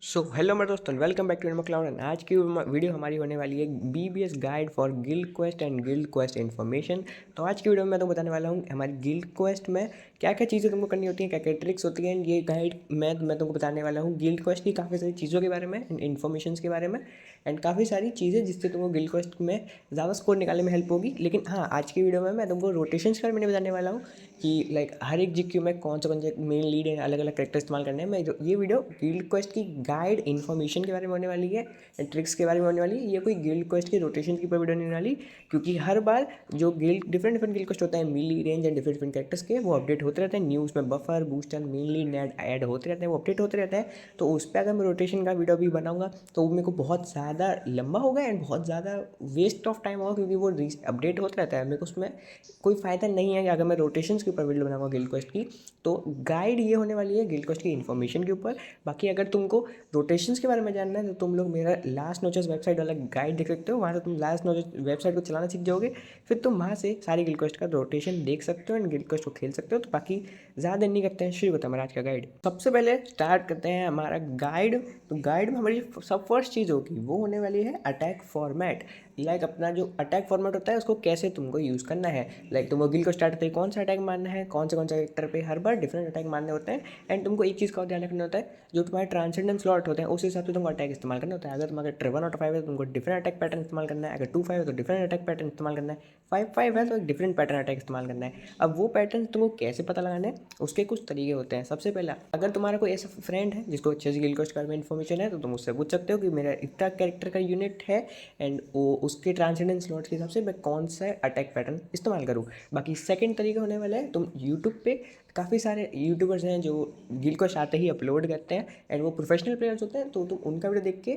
सो hello मेरे दोस्तों, welcome back to Inmo Cloud. And आज की वीडियो हमारी होने वाली है BBS guide for guild quest and guild quest information. तो आज की वीडियो में मैं तो बताने वाला हूँ हमारी गिल्ड क्वेस्ट में क्या क्या चीज़ें तुमको करनी होती हैं, क्या क्या ट्रिक्स होती हैं। ये गाइड मैं तुमको बताने वाला हूँ गिल्ड क्वेस्ट की काफ़ी सारी चीज़ों के बारे में, इन्फॉर्मेशन के बारे में, एंड काफ़ी सारी चीज़ें जिससे तुमको गिल्ड क्वेस्ट में ज़्यादा स्कोर निकालने में हेल्प होगी। लेकिन हाँ, आज की वीडियो में मैं तुमको रोटेशंस के बारे में बताने वाला हूँ कि लाइक हर एक जीक्यू में कौन से मेन लीड है, अलग अलग कैरेक्टर इस्तेमाल करने हैं। मैं ये वीडियो गिल्ड क्वेस्ट की गाइड इन्फॉर्मेशन के बारे में होने वाली है, ट्रिक्स के बारे में होने वाली है। ये कोई गिल्ड क्वेस्ट की रोटेशन की वीडियो नहीं होने वाली, क्योंकि हर बार जो guild different different guild quest होता है, mealy range and different different characters के, वो अपडेट होते रहते हैं। न्यूज़ में buffer booster main lead add होते रहते हैं, वो अपडेट होते रहते हैं। तो उस पर अगर मैं रोटेशन का वीडियो भी बनाऊंगा तो वो मेरे को बहुत ज़्यादा लंबा होगा एंड बहुत ज़्यादा वेस्ट ऑफ टाइम होगा, क्योंकि वो अपडेट होता रहता है। मेरे को उसमें कोई फ़ायदा नहीं है कि अगर मैं रोटेशंस के ऊपर वीडियो बनाऊंगा गिल्ड क्वेस्ट की। तो गाइड ये होने वाली है गिल्ड क्वेस्ट की इन्फॉर्मेशन के ऊपर। बाकी अगर तुमको रोटेशंस के बारे में जानना है तो तुम लोग मेरा लास्ट नोचेस वेबसाइट वाला गाइड देख सकते हो। वहाँ से तुम लास्ट नोचेस वेबसाइट को चलाना सीख जाओगे, फिर तुम वहाँ से सारी गिल्ड क्वेस्ट का रोटेशन देख सकते हो एंड गिल्ड क्वेस्ट को खेल सकते हो। तो बाकी ज़्यादा नहीं करते हैं, शुरू करते हैं हमारा आज का गाइड। सबसे पहले स्टार्ट करते हैं हमारा गाइड। तो गाइड में हमारी सब फर्स्ट चीज़ होगी वो होने वाली है अटैक फॉर्मेट। लाइक अपना जो अटैक फॉर्मेट होता है उसको कैसे तुमको यूज़ करना है। लाइक तुमको गिल को स्टार्ट करते ही कौन सा अटैक मारना है, कौन से कैरेक्टर पे हर बार डिफरेंट अटैक मारने होते हैं। एंड तुमको एक चीज़ का ध्यान रखना होता है, जो तुम्हारे ट्रांसेंडेंट स्लॉट होते हैं उस हिसाब से तुमको अटैक इस्तेमाल करना होता है। अगर तुम्हारे ट्रिवन आउट 5 है तो तुमको डिफरेंट अटैक पैटर्न इस्तेमाल करना है। अगर 2-5 है तो डिफरेंट अटैक पैटर्न इस्तेमाल करना है। 5-5 है तो एक डिफरेंट पैटर्न अटैक इस्तेमाल करना है। अब वो पैटर्न तुमको कैसे पता लगाना है, उसके कुछ तरीके होते हैं। सबसे पहला, अगर तुम्हारा कोई ऐसा फ्रेंड है जिसको अच्छे से गिल कोस्ट में इन्फॉर्मेशन है तो तुम उससे पूछ सकते हो कि मेरा इतना कैरेक्टर का यूनिट है एंड वो उसके ट्रांसेंडेंट स्लॉट के हिसाब से मैं कौन सा अटैक पैटर्न इस्तेमाल करूँ। बाकी सेकंड तरीका होने वाला है, तुम यूट्यूब पे काफ़ी सारे यूट्यूबर्स हैं जो गिल को आते ही अपलोड करते हैं एंड वो प्रोफेशनल प्लेयर्स होते हैं, तो तुम उनका वीडियो देख के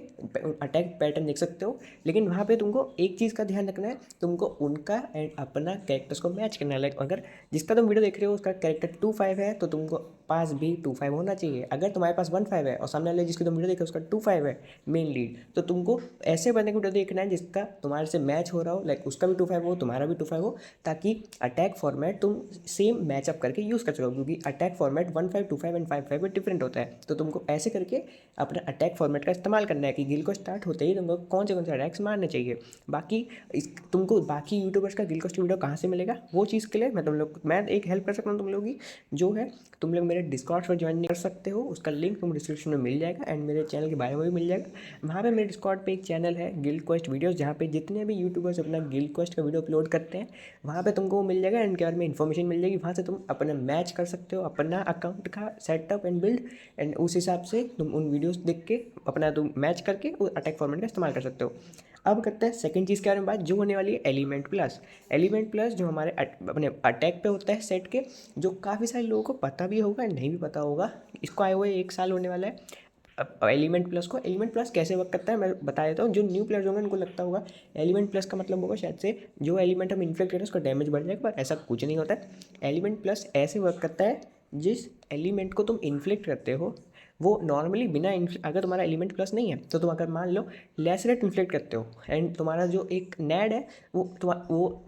अटैक पैटर्न देख सकते हो। लेकिन वहाँ पे तुमको एक चीज़ का ध्यान रखना है, तुमको उनका एंड अपना कैरेक्टर्स को मैच करना है। लाइक अगर जिसका तुम वीडियो देख रहे हो उसका कैरेक्टर 2-5 है तो तुमको पास भी 2-5 होना चाहिए। अगर तुम्हारे पास 1-5 है और सामने वाले जिसकी तुम वीडियो देख रहे हो उसका 2-5 है मेन लीड, तो तुमको ऐसे बंदे का वीडियो देखना है जिसका तुम्हारे से मैच हो रहा हो। लाइक उसका भी 2-5 हो, तुम्हारा भी 2-5 हो, ताकि अटैक फॉर्मेट तुम सेम मैचअप करके यूज़ कर सको। क्योंकि अटैक फॉर्मेट 1-5, 2-5 एंड 5-5 में डिफरेंट होता है। तो तुमको ऐसे करके अपना अटैक फॉर्मेट का इस्तेमाल करना है कि गिल को स्टार्ट होते ही तुमको कौन से अटैक्स मारने चाहिए। बाकी तुमको बाकी यूट्यूबर्स का गिल कोस्ट वीडियो कहाँ से मिलेगा, वो चीज़ के लिए मैं एक हेल्प कर सकता हूँ तुम लोग की, जो है तुम लोग मेरे डिस्कॉर्ड पर ज्वाइन कर सकते हो। उसका लिंक तुम डिस्क्रिप्शन में मिल जाएगा एंड मेरे चैनल के बारे में भी मिल जाएगा। वहाँ पे मेरे डिस्कॉर्ड पे एक चैनल है गिल्ड क्वेस्ट वीडियोस, जहाँ पे जितने भी यूट्यूबर्स अपना गिल्ड क्वेस्ट का वीडियो अपलोड करते हैं वहाँ पे तुमको वो मिल जाएगा एंड के बारे में इन्फॉर्मेशन मिल जाएगी। वहाँ से तुम अपना मैच कर सकते हो, अपना अकाउंट का सेटअप एंड बिल्ड, एंड उस हिसाब से तुम उन वीडियोस देख के अपना तुम मैच करके वो अटैक फॉर्मेट का इस्तेमाल कर सकते हो। अब करते हैं सेकंड चीज़ के बारे में बात, जो होने वाली है एलिमेंट प्लस। एलिमेंट प्लस जो हमारे अपने अटैक पे होता है सेट के, जो काफ़ी सारे लोगों को पता भी होगा नहीं भी पता होगा। इसको आए हुए 1 साल होने वाला है। अब एलिमेंट प्लस कैसे वर्क करता है मैं बता देता हूँ। जो न्यू प्लेयर्स होंगे उनको लगता होगा एलिमेंट प्लस का मतलब होगा शायद से जो एलिमेंट हम इन्फ्लिक्ट करें उसका डैमेज बढ़ जाएगा, पर ऐसा कुछ नहीं होता है। एलिमेंट प्लस ऐसे वर्क करता है, जिस एलिमेंट को तुम इन्फ्लिक्ट करते हो वो नॉर्मली बिना अगर तुम्हारा एलिमेंट प्लस नहीं है तो तुम अगर मान लो लेसरेट इन्फ्लिक्ट करते हो एंड तुम्हारा जो एक नैड है वो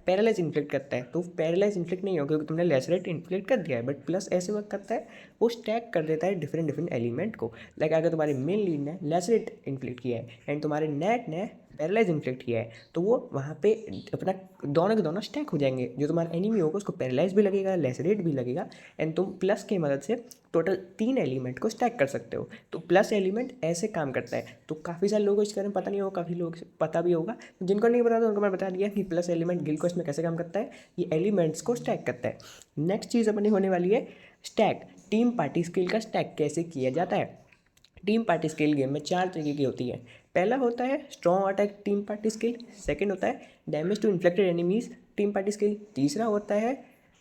पैरालाइज इन्फ्लिक्ट करता है, तो पैरालाइज इन्फ्लिक्ट नहीं होगा क्योंकि तुमने लेसरेट इन्फ्लिक्ट कर दिया है। बट प्लस ऐसे वर्क करता है, वो स्टैक कर देता है डिफरेंट डिफरेंट एलिमेंट को। लाइक अगर तुम्हारे मेन लीड ने लेसरेट इन्फ्लिक्ट किया है एंड तुम्हारे नेट ने पैरालाइज इन्फ्लिक्ट किया है, तो वो वहाँ पे अपना दोनों के दोनों स्टैक हो जाएंगे। जो तुम्हारा एनिमी होगा उसको पैरालाइज भी लगेगा, लेसरेट भी लगेगा, एंड तुम प्लस की मदद से टोटल 3 एलिमेंट को स्टैक कर सकते हो। तो प्लस एलिमेंट ऐसे काम करता है। तो काफ़ी सारे लोगों को इसके बारे में पता नहीं होगा, काफ़ी लोग पता भी होगा। जिनको नहीं पता तो उनको मैं बता दिया कि प्लस एलिमेंट गिल्ड क्वेस्ट में कैसे काम करता है। ये एलिमेंट्स को स्टैक करता है। नेक्स्ट चीज़ अपनी होने वाली है स्टैक। टीम पार्टी स्किल का स्टैक कैसे किया जाता है। टीम पार्टी स्किल गेम में 4 तरीके की होती है। पहला होता है strong attack team party skill, second होता है damage to infected enemies team party skill, तीसरा होता है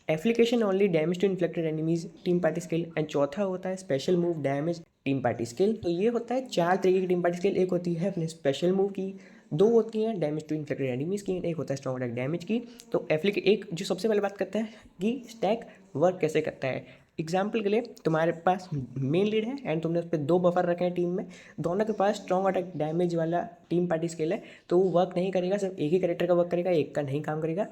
application only damage to infected enemies team party skill, and चौथा होता है special move damage team party skill. तो ये होता है 4 तरीके की टीम पार्टी स्किल। एक होती है अपने स्पेशल मूव की, 2 होती हैं डैमेज टू इन्फ्लेक्टेड एनिमीज की, एक होता है स्ट्रॉन्ग अटैक डैमेज की। तो एक जो सबसे पहले बात करते हैं कि स्टैक वर्क कैसे करता है। एग्जाम्पल के लिए तुम्हारे पास मेन लीड है एंड तुमने उस पर 2 बफर रखे हैं टीम में, दोनों के पास स्ट्रॉन्ग अटैक डैमेज वाला टीम पार्टी स्किल है, तो वो वर्क नहीं करेगा, सिर्फ एक ही कैरेक्टर का वर्क करेगा, एक का नहीं काम करेगा।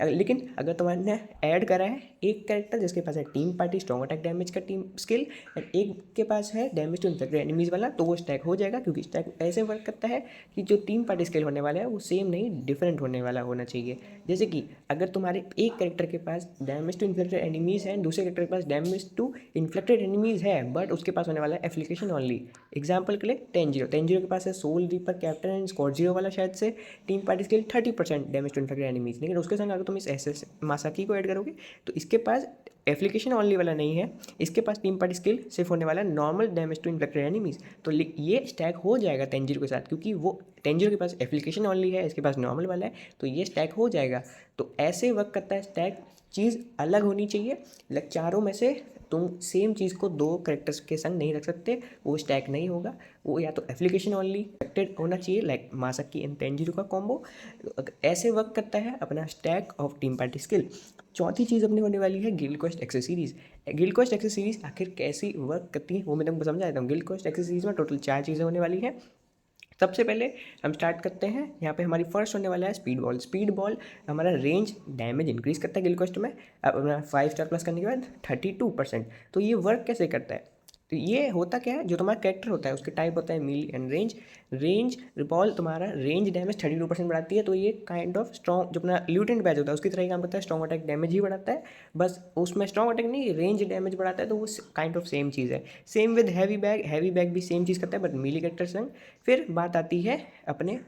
लेकिन अगर तुम्हारे ऐड करा है एक कैरेक्टर जिसके पास है team party strong attack damage का टीम स्किल एंड एक के पास है डैमेज टू इन्फेक्टेड एनिमीज वाला, तो वो स्टैक हो जाएगा, क्योंकि स्टैक ऐसे वर्क करता है कि जो टीम पार्टी स्किल होने वाला है वो सेम नहीं डिफरेंट होने वाला होना चाहिए। जैसे कि अगर तुम्हारे एक कैरेक्टर के पास डैमेज टू इन्फेक्टेड एनिमीज है, दूसरे कैरेक्टर के पास डैमेज टू इन्फेक्टेड एनिमीज है, बट उसके पास होने वाला है एप्लीकेशन ओनली। एग्जाम्पल के लिए 10-0 के पास है soul reaper captain and squad 0 वाला, शायद से team party skill 30% damage to infected enemies, लेकिन उसके संग अगर तुम इस एस मासाकी को ऐड करोगे तो इसके पास एप्लीकेशन ओनली वाला नहीं है, इसके पास टीम पार्टी स्किल सिर्फ होने वाला है normal damage to infected enemies, तो ये स्टैक हो जाएगा 10-0 के साथ, क्योंकि वो 10-0 के पास एप्लीकेशन ओनली है, इसके पास नॉर्मल वाला है, तो ये स्टैक हो जाएगा। तो ऐसे वर्क करता है स्टैक, चीज़ अलग होनी चाहिए, चारों में से तुम सेम चीज़ को 2 कैरेक्टर्स के संग नहीं रख सकते, वो स्टैक नहीं होगा, वो या तो एप्लीकेशन ओनली एक्टेड होना चाहिए लाइक मासाकी एंड 10-0 का कॉम्बो, ऐसे वर्क करता है अपना stack of team party skill. चौथी चीज़ अपनी होने वाली है guild quest accessories. Guild quest accessories आखिर कैसी वर्क करती है वो मैं तुमको समझा देता हूँ। गिल्ड क्वेस्ट एक्सेसरीज में टोटल 4 चीज़ें होने वाली है। सबसे पहले हम स्टार्ट करते हैं, यहाँ पे हमारी फर्स्ट होने वाला है स्पीड बॉल। स्पीड बॉल हमारा रेंज डैमेज इंक्रीज करता है गिल्ड क्वेस्ट में, अपना 5 स्टार प्लस करने के बाद 32%। तो ये वर्क कैसे करता है, तो ये होता क्या है, जो तुम्हारा कैरेक्टर होता है उसके टाइप होता है mealy and range. Range ball तुम्हारा रेंज डैमेज 32% बढ़ाती है, तो ये काइंड ऑफ स्ट्रॉन्ग जो अपना ल्यूटेंट बैच होता है उसकी तरह ही काम करता है, स्ट्रॉन्ग अटैक डैमेज ही बढ़ाता है, बस उसमें स्ट्रॉन्ग अटैक नहीं रेंज डैमेज बढ़ाता है, तो वो काइंड ऑफ सेम चीज़ है। Same with heavy bag, heavy bag भी सेम चीज़ करता है बट मीली कैरेक्टर संग। फिर बात आती है अपने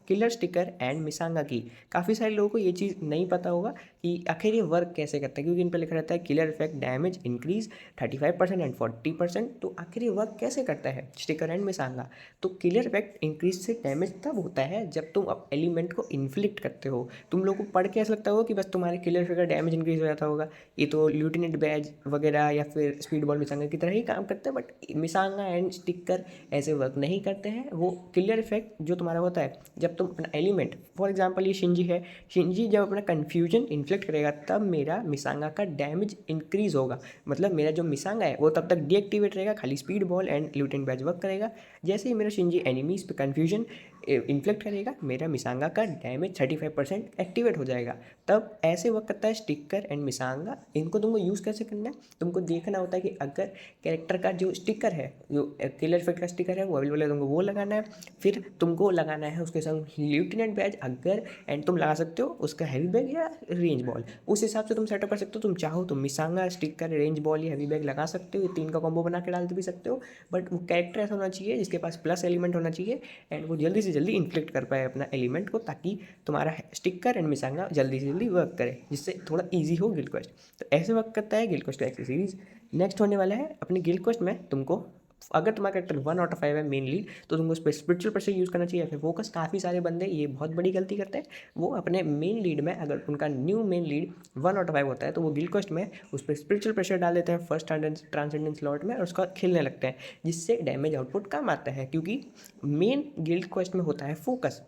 किलर स्टिकर एंड मिसांगा की। काफ़ी सारे लोगों को ये चीज़ नहीं पता होगा कि आखिर ये वर्क कैसे करता है, क्योंकि इन पर लिखा रहता है killer effect damage increase 35% and 40%। तो आखिर ये वर्क कैसे करता है स्टिकर एंड मिसांगा, तो किलर इफेक्ट इंक्रीज से डैमेज तब होता है जब तुम अब एलिमेंट को इन्फ्लिक्ट करते हो। तुम लोग को पढ़ के ऐसा लगता होगा कि बस तुम्हारे किलर इफेक्ट का डैमेज इंक्रीज हो जाता होगा, ये तो ल्यूटिनेंट बैज वगैरह या फिर स्पीड बॉल मिसांगा की तरह ही काम करते हैं, बट मिसांगा एंड स्टिकर ऐसे वर्क नहीं करते हैं। वो किलर इफेक्ट जो तुम्हारा होता है जब तुम अपना एलिमेंट, फॉर एग्जाम्पल ये शिंजी है, शिंजी जब अपना कन्फ्यूजन इन्फ्लिक्ट करेगा तब मेरा मिसांगा का डैमेज इंक्रीज होगा, मतलब मेरा जो मिसांगा है वो तब तक डीएक्टिवेट रहेगा, खाली speed ball and lieutenant badge work करेगा। जैसे ही मेरा शिंजी एनिमीज पे कन्फ्यूजन इन्फ्लिक्ट करेगा मेरा मिसांगा का डैमेज 35% एक्टिवेट हो जाएगा। तब ऐसे वर्क करता है स्टिकर एंड मिसांगा। इनको तुमको यूज़ कैसे करना है, तुमको देखना होता है कि अगर कैरेक्टर का जो स्टिकर है, जो किलर इफेक्ट का स्टिकर है वो अवेलेबल है, तुमको वो लगाना है। फिर तुमको लगाना है उसके संग ल्यूटिनेंट बैज, अगर एंड तुम लगा सकते हो उसका हैवी बैग या रेंज बॉल, उस हिसाब से तुम सेटअप कर सकते हो। तुम चाहो तो मिसांगा स्टिकर रेंज बॉल या हैवी बैग लगा सकते हो, ये 3 का कॉम्बो बना के डाल भी सकते हो, बट वो कैरेक्टर ऐसा होना चाहिए जिसके पास प्लस एलिमेंट होना चाहिए एंड वो जल्दी से जल्दी इन्फ्लिक्ट कर पाए अपना एलिमेंट को, ताकि तुम्हारा स्टिकर एंड मिसांगा जल्दी से जल्दी वर्क करे, जिससे थोड़ा ईजी हो गिल्ड क्वेस्ट। तो ऐसे वर्क करता है गिल्ड क्वेस्ट का एक्सेसरीज। नेक्स्ट होने वाला है अपनी गिल्ड क्वेस्ट में तुमको, अगर तुम्हारा कैरेक्टर 1/5 है मेन लीड, तो तुमको उस पर स्पिरिचुअल प्रेशर यूज़ करना चाहिए या फिर फोकस। काफ़ी सारे बंदे ये बहुत बड़ी गलती करते हैं, वो अपने मेन लीड में अगर उनका न्यू मेन लीड 1/5 होता है तो वो गिल्ड क्वेस्ट में उस पर स्पिरिचुअल प्रेशर डाल देते हैं फर्स्ट ट्रांसेंडेंस स्लॉट में और उसका खेलने लगते हैं, जिससे डैमेज आउटपुट कम आता है, क्योंकि मेन गिल्ड क्वेस्ट में होता है फोकस।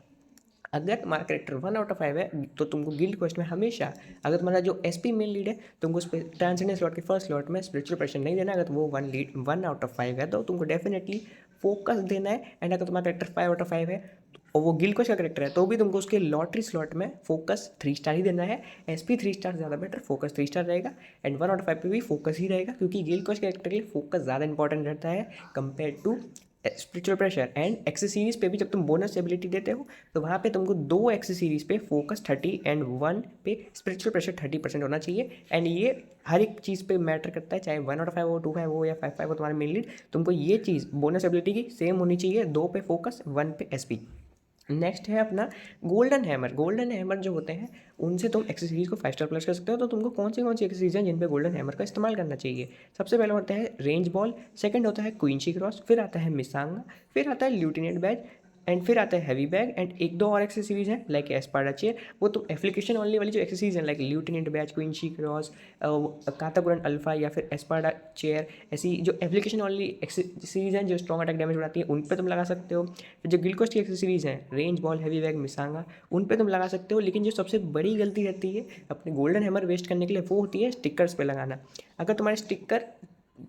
अगर तुम्हारा कैरेक्टर 1/5 है तो तुमको गिल्ड क्वेस्ट में हमेशा, अगर तुम्हारा जो एसपी मेन लीड है तुमको उस पर ट्रांसेंडेंस स्लॉट के फर्स्ट स्लॉट में स्पिरिचुअल प्रेशर नहीं देना। अगर वो 1/5 है तो तुमको डेफिनेटली फोकस देना है। एंड अगर तुम्हारा कैरेक्टर 5/5 है और वो गिल्ड क्वेस्ट का कैरेक्टर है तो भी तुमको उसके लॉटरी स्लॉट में फोकस 3 स्टार ही देना है। एसपी 3 स्टार ज़्यादा बेटर, फोकस 3 स्टार रहेगा एंड 1/5 पे भी फोकस ही रहेगा, क्योंकि गिल्ड क्वेस्ट कैरेक्टर के लिए फोकस ज़्यादा इंपॉर्टेंट रहता है compare to spiritual pressure. And accessories पे भी जब तुम बोनस एबिलिटी देते हो तो वहाँ पे तुमको 2 एक्सेसरीज पे फोकस 30 एंड 1 पे स्पिरिचुअल प्रेशर 30% होना चाहिए। एंड ये हर एक चीज़ पे मैटर करता है, चाहे 1/5 हो, 2/5 हो या 5/5 हो तुम्हारे मेन लीड, तुमको ये चीज़ बोनस एबिलिटी की सेम होनी चाहिए, 2 पे फोकस 1 पे एसपी। नेक्स्ट है अपना गोल्डन हैमर। गोल्डन हैमर जो होते हैं उनसे तुम एक्सेसरीज को 5 स्टार प्लस कर सकते हो। तो तुमको कौन सी एक्सेसरीज हैं जिन पे गोल्डन हैमर का इस्तेमाल करना चाहिए। सबसे पहले होता है रेंज बॉल, सेकंड होता है क्वीन शी क्रॉस, फिर आता है मिसांगा, फिर आता है ल्यूटिनेंट बैज, एंड फिर आता है हैवी बैग एंड एक दो और एक्सेसरीज हैं लाइक एस्पार्डा चेयर, वो तो एप्लीकेशन ऑनली वाली जो एक्सेसरीज हैं like lieutenant badge, Quincy cross, काताकुरन अल्फा या फिर एस्पार्डा चेयर, ऐसी जो एप्लीकेशन ऑनली एक्सेसरीज हैं जो स्ट्रॉन्ग अटैक डैमेज बढ़ाती है उन पर तुम लगा सकते हो। फिर जो गिल्ड क्वेस्ट की एक्सेसरीज हैं रेंज बॉल, हैवी बैग, मिसांगा, उन पर तुम लगा सकते हो। लेकिन जो सबसे बड़ी गलती रहती है अपने गोल्डन हैमर वेस्ट करने के लिए वो होती है स्टिकर्स पे लगाना। अगर तुम्हारे स्टिकर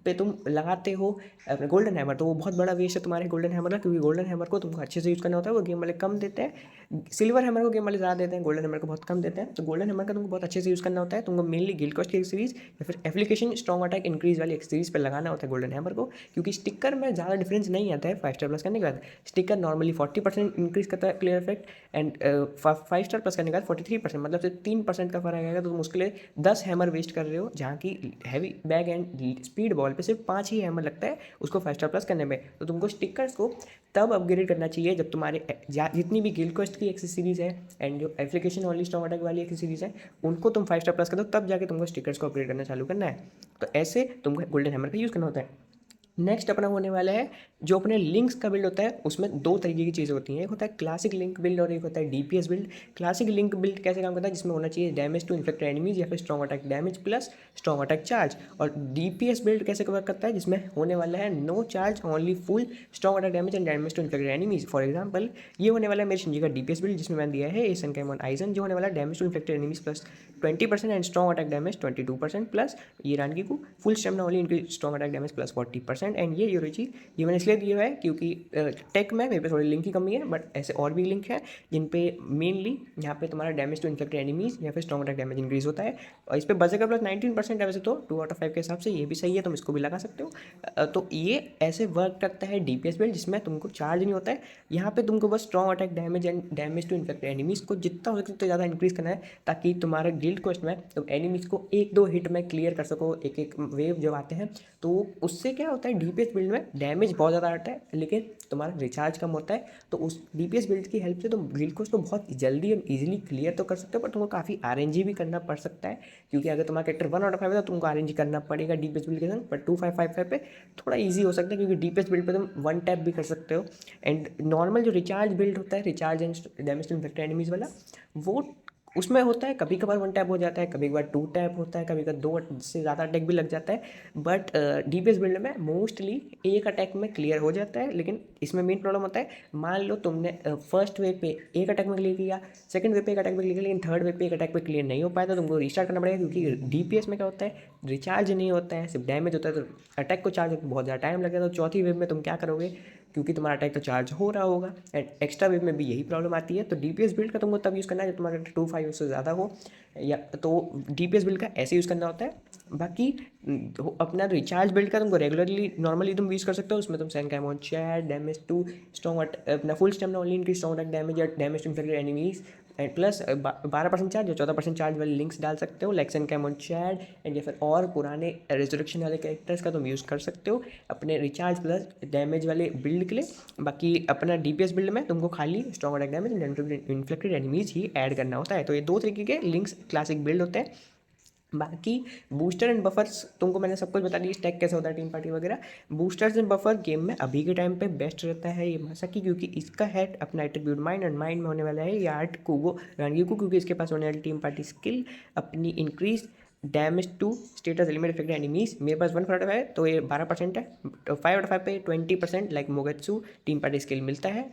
पे तुम लगाते हो अपने गोल्डन हैमर तो वो बहुत बड़ा वेस्ट है तुम्हारे गोल्डन हैमर का, क्योंकि गोल्डन हैमर को तुमको अच्छे से यूज़ करना होता है, वो गेम वाले कम देते हैं। सिल्वर हैमर को गेम वाले ज़्यादा देते हैं, गोल्डन हैमर को बहुत कम देते हैं। तो गोल्डन हैमर का तुमको बहुत अच्छे से यूज़ करना होता है। तुमको मेनली गिल्ड क्वेस्ट की सीरीज या फिर एप्लीकेशन स्ट्रॉन्ग अटैक इंक्रीज वाली सीरीज पर लगाना होता है गोल्डन हैमर को, क्योंकि स्टिकर में ज़्यादा डिफरेंस नहीं आता है 5 स्टार प्लस करने के बाद। स्टिकर नॉर्मली 40% इंक्रीज करता है clear effect and 5 star plus करने के बाद 43%, मतलब सिर्फ 3% का फर्क आएगा। तो तुम उसके लिए 10 हैमर वेस्ट कर रहे हो, जहाँ की heavy bag and speed ball पे सिर्फ 5 ही हैमर लगता है उसको 5 स्टार प्लस करने में। तो तुमको स्टिकर्स को तब अपग्रेड करना चाहिए जब तुम्हारे जितनी भी गिल्ड क्वेस्ट की एक्सेसरीज है एंड जो एप्लीकेशन वाली स्ट्रॉन्ग अटैक वाली एक्सेसरीज है उनको तुम 5 स्टार प्लस कर दो, तब जाके तुमको स्टिकर्स को अपग्रेड करना चालू करना है। तो ऐसे तुमको गोल्डन हैमर का यूज़ करना होता है। नेक्स्ट अपना होने वाला है जो अपने लिंक्स का बिल्ड होता है, उसमें दो तरीके की चीज़ें होती हैं, एक होता है क्लासिक लिंक बिल्ड और एक होता है DPS build. Classic link build कैसे काम करता है, जिसमें होना चाहिए डैमेज टू इन्फेक्टेड एनिमीज या फिर strong attack damage plus strong attack charge. और डीपीएस बिल्ड कैसे वर्क करता है, जिसमें होने वाला है no charge only full strong attack damage and damage to infected enemies. For example ये होने वाला है मेरे शिंजी का डीपीएस बिल्ड, जिसमें मैंने दिया है एसन कैमन आइजन, जो होने वाला है damage to infected enemies plus 20% and strong attack damage 22% plus ये रानगी को फुल स्टेमिना ओनली इनकी strong attack damage plus 40%। And ये यूरोची ये मैंने इसलिए दिया है क्योंकि टेक में मेरे पे थोड़ी लिंक की कमी है, बट ऐसे और भी लिंक है जिन पे मेनली यहाँ पे तुम्हारा डैमेज टू इन्फेक्टेड एनिमीज या फिर स्ट्रॉन्ग अटैक डैमेज इंक्रीज होता है। और इस पर बजे का प्लस 19% है, वैसे तो 2/5 के हिसाब से ये भी सही है, तुम इसको भी लगा सकते हो। तो ये ऐसे वर्क करता है डीपीएस बिल्ड, जिसमें तुमको चार्ज नहीं होता है। यहाँ पे तुमको बस strong attack damage and damage to infected enemies को जितना हो सके उतना ज़्यादा इंक्रीज करना है, ताकि तुम्हारे गिल्ड क्वेस्ट में तुम एनिमीज को 1-2 हिट में क्लियर कर सको। एक एक वेव जब आते हैं तो उससे क्या होता है, डीपीएस बिल्ड में डैमेज बहुत ज़्यादा आता है लेकिन तुम्हारा रिचार्ज कम होता है। तो उस डीपीएस बिल्ड की हेल्प से तुम गिल्ड क्वेस्ट को बहुत जल्दी और इजीली क्लियर तो कर सकते हो, पर तुमको काफ़ी आरएनजी भी करना पड़ सकता है, क्योंकि अगर तुम्हारा कैरेक्टर 1/5 है तो तुमको आरएनजी करना पड़ेगा डीपीएस बिल्ड के संग। पर 2555 पे थोड़ा ईजी हो सकता है, क्योंकि डीपीएस बिल्ड पे तुम 1 टैप भी कर सकते हो। एंड नॉर्मल जो रिचार्ज बिल्ड होता है, recharge and damage to infected enemies वाला, वो उसमें होता है कभी कभार 1 टैप हो जाता है, कभी कभार 2 टैप होता है, कभी कभार 2 से ज़्यादा अटैक भी लग जाता है। बट डीपीएस बिल्ड में मोस्टली एक अटैक में क्लियर हो जाता है। लेकिन इसमें मेन प्रॉब्लम होता है, मान लो तुमने फर्स्ट वेव पे एक अटैक में क्लियर किया, सेकंड वेव पे एक अटैक में क्लियर किया, लेकिन थर्ड वेव पे एक अटैक पे क्लियर नहीं हो पाया, तो तुमको रिस्टार्ट करना पड़ेगा। क्योंकि डीपीएस में क्या होता है, रिचार्ज नहीं होता है, सिर्फ डैमेज होता है, तो अटैक को चार्ज होने में बहुत ज़्यादा टाइम लगेगा। तो चौथी वेव में तुम क्या करोगे, क्योंकि तुम्हारा अटैक तो चार्ज हो रहा होगा एंड एक्स्ट्रा वेव में भी यही प्रॉब्लम आती है। तो डीपीएस बिल्ड का तुमको तब यूज़ करना है जब तुम्हारा 2.5 से ज़्यादा हो, या तो डीपीएस बिल्ड का ऐसे यूज़ करना होता है। बाकी अपना रिचार्ज बिल्ड का तुमको रेगुलरली नॉर्मली तुम यूज़ कर सकते हो, उसमें तुम सैन कैमोन चैट डैमेज टू स्ट्रॉन्ग अपना फुल स्टेमिना ओनली इनकी स्ट्रॉन्ग अटैक डैमेज या damage to infected enemies and plus 12% charge या 14% चार्ज वाले लिंक्स डाल सकते हो, लाइक सैन कैमोन चैट एंड या फिर और पुराने रेजोल्यूशन वाले कैरेक्टर्स का तुम यूज़ कर सकते हो अपने रिचार्ज प्लस डैमेज वाले बिल्ड के लिए। बाकी अपना डीपीएस बिल्ड में तुमको खाली strong attack damage and infected enemies he add करना होता है। तो ये दो तरीके के लिंक्स क्लासिक बिल्ड होते हैं। बाकी बूस्टर एंड बफर्स तुमको मैंने सब कुछ बता दिया, स्टैक कैसे होता है, टीम पार्टी वगैरह। बूस्टर्स एंड बफर गेम में अभी के टाइम पे बेस्ट रहता है ये मासाकी, क्योंकि इसका हेड अपना एट्रीब्यूट माइंड एंड माइंड में होने वाला है ये आर्ट कुगो रानगी, क्योंकि इसके पास होने वाली टीम पार्टी स्किल अपनी increase damage to status element affected enemies. मेरे पास 1/5 है तो ये 12% है, 5/5 पे 20% लाइक मोगेत्सु टीम पार्टी स्किल मिलता है।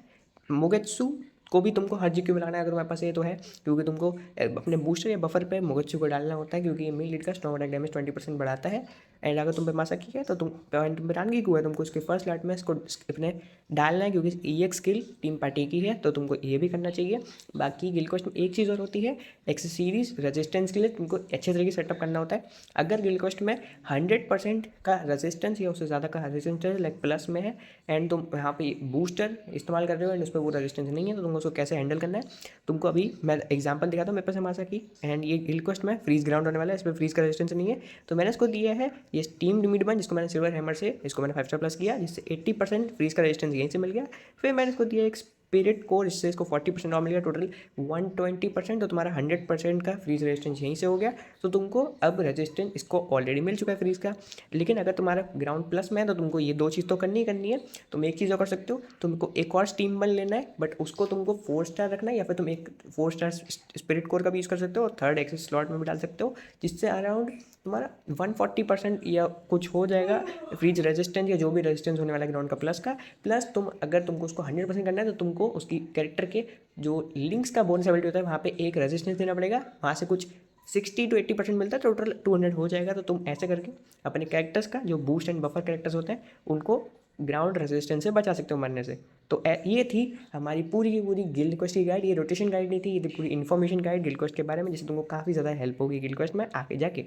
मोगेत्सु को भी तुमको हर जीक्यू में लगाना है, अगर तुम्हारे पास ये तो है, क्योंकि तुमको अपने बूस्टर या बफर पे मोगेत्सु को डालना होता है, क्योंकि ये मेल लीड का स्ट्रॉन्ग अटैक डैमेज 20% बढ़ाता है। एंड अगर तुम पे मासाकी है तो तुम पे रानगी को है, तुमको उसके फर्स्ट लाट में इसको अपने डालना है, क्योंकि ई एक स्किल टीम पार्टी की है, तो तुमको ये भी करना चाहिए। बाकी गिल्ड क्वेस्ट में एक चीज़ और होती है, एक्सेसरीज रेजिस्टेंस के लिए तुमको अच्छे तरीके से सेटअप करना होता है। अगर गिल्ड क्वेस्ट में 100% का रेजिस्टेंस या उससे ज़्यादा का रेजिस्टेंस लाइक प्लस में है एंड तुम यहाँ पे बूस्टर इस्तेमाल कर रहे हो एंड उस पर वो रेजिस्टेंस नहीं है, तो तुमको उसको कैसे हैंडल करना है, तुमको अभी मैं एग्जांपल दिखाता हूँ मेरे पास मासाकी एंड ये गिल्ड क्वेस्ट में फ्रीज ग्राउंड होने वाला है, इस पर फ्रीज का रेजिस्टेंस नहीं है, तो मैंने इसको दिया है ये टीम लिमिट बन, जिसको मैंने सिल्वर हैमर से इसको मैंने 5 स्टार प्लस किया, जिससे 80% फ्रीज का रेजिस्टेंस यहीं से मिल गया। फिर मैंने इसको दिया एक स्पिरिट कोर, इससे इसको 40% और मिलेगा, टोटल 120%। तो तुम्हारा 100% का फ्रीज रेजिस्टेंस यहीं से हो गया। तो तुमको अब रेजिस्टेंस इसको ऑलरेडी मिल चुका है फ्रीज का। लेकिन अगर तुम्हारा ग्राउंड प्लस में है तो तुमको ये 2 चीज़ तो करनी ही करनी है। तुम एक चीज़ और कर सकते हो, तुमको एक और स्टीम बन लेना है, बट उसको तुमको 4 स्टार रखना है, या फिर तुम एक 4 स्टार स्पिरिट कोर का भी यूज़ कर सकते हो और थर्ड एक्सेस स्लॉट में भी डाल सकते हो, जिससे अराउंड तुम्हारा 140% या कुछ हो जाएगा फ्रीज रेजिस्टेंस, या जो भी रेजिस्टेंस होने वाला है ग्राउंड का प्लस का। प्लस तुम अगर तुमको उसको 100% करना है तो तुमको उसकी कैरेक्टर के जो लिंक्स का बोनस एबिलिटी होता है वहाँ पे एक रेजिस्टेंस देना पड़ेगा, वहाँ से कुछ 60 to 80% मिलता है, टोटल 200 हो जाएगा। तो तुम ऐसे करके अपने कैरेक्टर्स का जो बूस्ट एंड बफर कैरेक्टर्स होते हैं उनको ग्राउंड रेजिस्टेंस से बचा सकते हो मरने से। तो ये थी हमारी पूरी की पूरी गिल्ड क्वेस्ट की गाइड। ये रोटेशन गाइड नहीं थी, ये थी पूरी इन्फॉर्मेशन गाइड गिल्ड क्वेस्ट के बारे में, जिससे तुमको काफ़ी ज़्यादा हेल्प होगी गिल्ड क्वेस्ट में आगे जाके।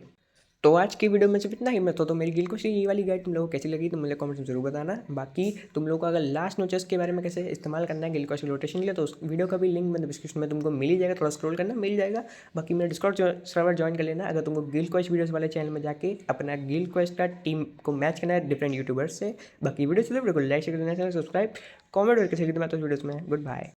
तो आज की वीडियो में सिर्फ इतना ही। मैं तो मेरी गिल्ड क्वेस्ट ये वाली गाइड तुम लोगों को कैसी लगी तो मुझे कमेंट में जरूर बताना। बाकी तुम लोगों को अगर लास्ट नोचेस के बारे में कैसे इस्तेमाल करना है गिल्ड क्वेस्ट रोटेशन के लिए, तो उस वीडियो का भी लिंक मैंने डिस्क्रिप्शन में तुमको मिल ही जाएगा, थोड़ा स्क्रॉल करना मिल जाएगा। बाकी मेरा डिस्कॉर्ड सर्वर ज्वाइन कर लेना अगर तुमको गिल्ड क्वेस्ट वीडियोस वाले चैनल में जाके अपना गिल्ड क्वेस्ट का टीम को मैच करना है डिफरेंट यूट्यूबर्स से। बाकी वीडियो चलो वीडियो को लाइक शेयर करना, चैनल सब्सक्राइब, कॉमेंट करके शेयर करना तो वीडियोस में। Good bye.